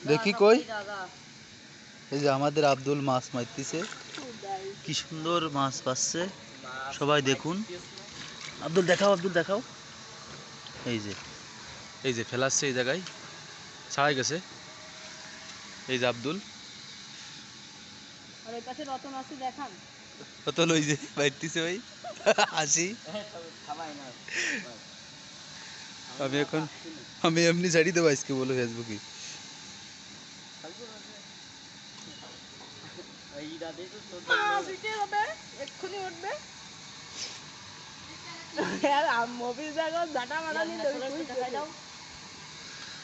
দেখি কই এই যে আমাদের আব্দুল মাছ মারতেছে কি সুন্দর মাছ পাচ্ছে সবাই দেখুন আব্দুল দেখাও এই যে ফেলাচ্ছে এই জায়গায় ছাড়াই গেছে এই যে আব্দুল আর এই পাশে রতন আছে দেখান রতন ওই যে মারতেছে ভাই হাসি আমি এমনি ছাড়ি দেবো আজকে বলো ফেসবুকে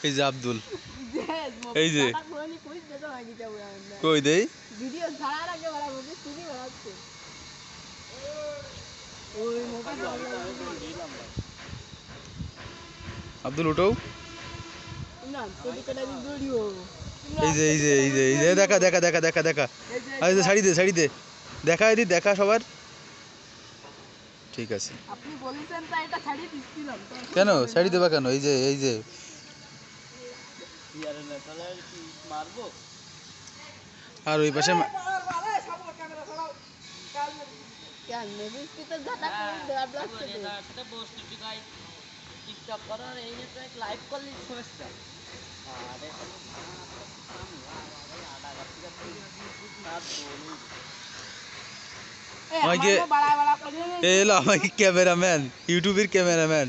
এই যে আব্দুল এই যে কই দেই ভিডিও ছাড়ার আগে বলা মুভি শুনি বানাচ্ছে ওই মুভি আব্দুল উঠো না তোর কটা ভিডিও এই যে দেখা এই যে ছাড়ি দে দেখা সবার ঠিক আছে আপনি বলেছেন তাই এটা ছাড়িয়ে দিছিলাম কেন ছাড়ি দেবা কেন এই যে মারবো আর ওই পাশে কেন মুভিস কি তো ঝাটা করে দেওয়া লাগছে সেটা পোস্ট দিগাই টিকটক করার এই নিয়ে তো এক লাইভ করলে সমস্যা আরে আমাকে এলো আমাকে ক্যামেরাম্যান ইউটিউবের ক্যামেরাম্যান